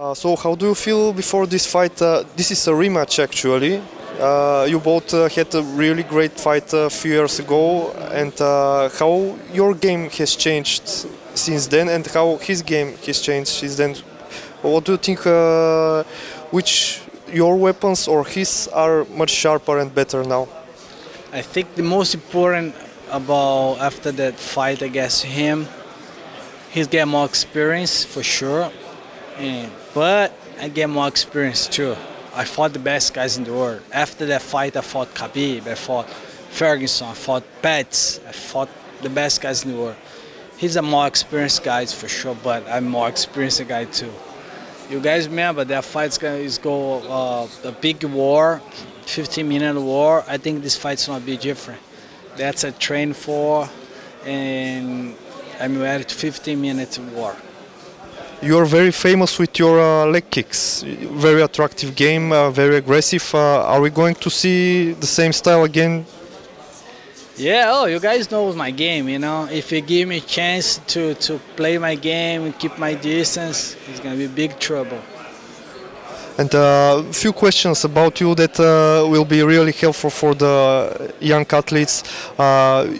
So how do you feel before this fight? This is a rematch actually. You both had a really great fight a few years ago, and how your game has changed since then, and how his game has changed since then. What do you think? Which your weapons or his are much sharper and better now? I think the most important about after that fight against him, he's get more experience for sure, but I get more experience too. I fought the best guys in the world. After that fight, I fought Khabib, I fought Ferguson, I fought Pets, I fought the best guys in the world. He's a more experienced guy for sure, but I'm more experienced guy too. You guys remember that fight's gonna go a big war, 15-minute war. I think this fight's gonna be different. That's a train for, and I'm ready to 15-minute war. You are very famous with your leg kicks. Very attractive game, very aggressive. Are we going to see the same style again? Yeah, oh, you guys know my game, you know. If you give me a chance to play my game and keep my distance, it's going to be big trouble. And a few questions about you that will be really helpful for the young athletes.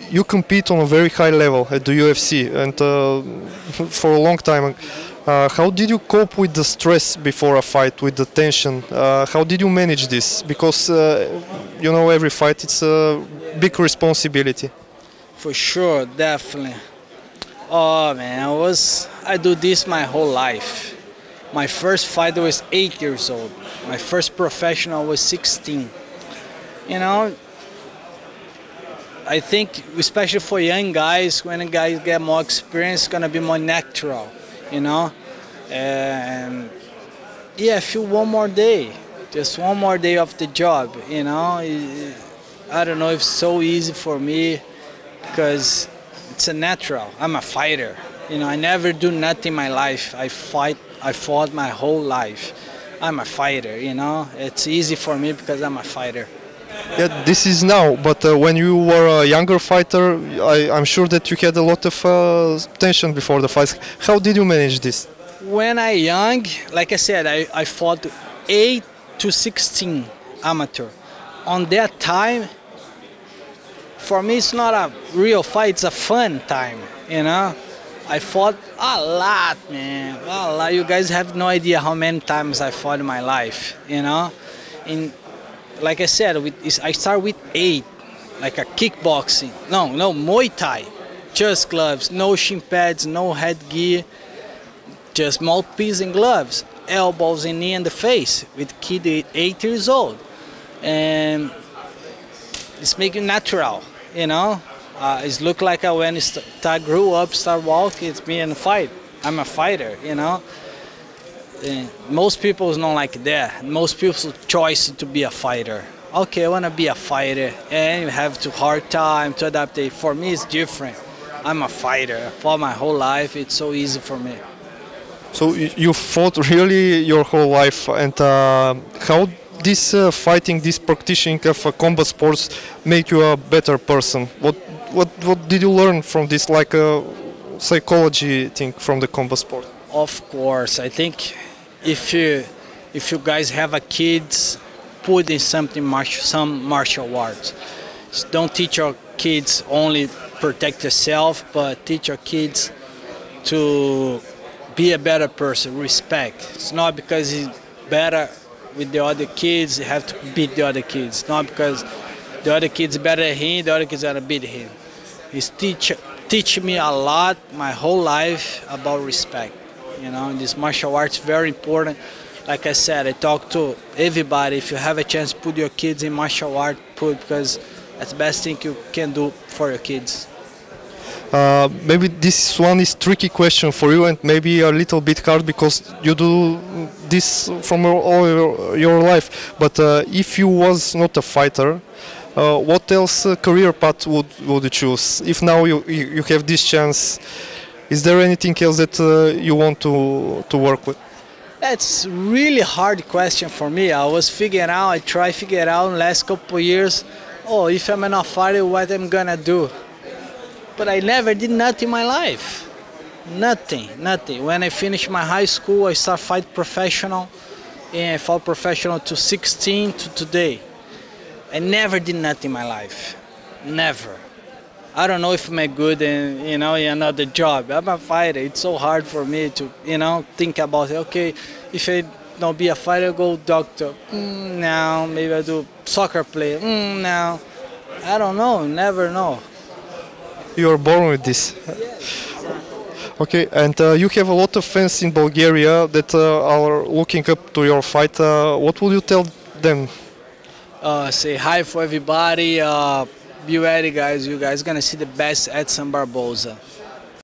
You compete on a very high level at the UFC, and for a long time. How did you cope with the stress before a fight, with the tension? How did you manage this? Because you know, every fight it's a big responsibility. For sure, definitely. Oh man, I do this my whole life. My first fight was 8 years old. My first professional was 16. You know, I think especially for young guys, when guys get more experience, it's gonna be more natural. You know, and yeah, I feel one more day, just one more day of the job. You know, I don't know if it's so easy for me because it's a natural. I'm a fighter. You know, I never do nothing in my life. I fought my whole life. I'm a fighter. You know, it's easy for me because I'm a fighter. Yeah, this is now, but when you were a younger fighter, I'm sure that you had a lot of tension before the fights. How did you manage this? When I young, like I said, I fought 8 to 16 amateur. On that time, for me it's not a real fight, it's a fun time, you know? I fought a lot, man, a lot. You guys have no idea how many times I fought in my life, you know? Like I said, I start with 8, like a kickboxing. No, Muay Thai. Just gloves, no shin pads, no headgear, just mouthpiece and gloves, elbows and knee in the face with kid 8 years old. And it's making natural, you know? It's look like when I grew up, start walking, it's me in a fight. I'm a fighter, you know? Most people don't like that. Most people's choice to be a fighter. Okay, I want to be a fighter, and you have to hard time to adapt it. For me, it's different. I'm a fighter. For my whole life, it's so easy for me. So you fought really your whole life, and how this fighting, this practicing of combat sports, make you a better person? What did you learn from this, like a psychology thing from the combat sport? Of course, I think if you guys have a kids, put in some martial arts. Don't teach your kids only protect yourself, but teach your kids to be a better person, respect. It's not because he's better with the other kids, you have to beat the other kids. Not because the other kids better than him, the other kids gotta beat him. He's teach me a lot my whole life about respect. You know, this martial arts is very important. Like I said, I talk to everybody. If you have a chance, put your kids in martial art, because that's the best thing you can do for your kids. Maybe this one is tricky question for you, and maybe a little bit hard because you do this from all your life. But if you was not a fighter, what else career path would you choose? If now you have this chance, is there anything else that you want to work with? That's really hard question for me. I try to figure out in the last couple of years, if I'm not fighter, what I'm gonna do. But I never did nothing in my life. Nothing, nothing. When I finished my high school, I started fight professional, and I fought professional to 16 to today. I never did nothing in my life, never. I don't know if I'm good in, in another job. I'm a fighter. It's so hard for me to, think about it. Okay, if I don't be a fighter, I go doctor. No, maybe I do soccer player. No, I don't know. Never know. You are born with this. Okay, and you have a lot of fans in Bulgaria that are looking up to your fight. What would you tell them? Say hi for everybody. Be ready, guys. You guys gonna see the best Edson Barboza.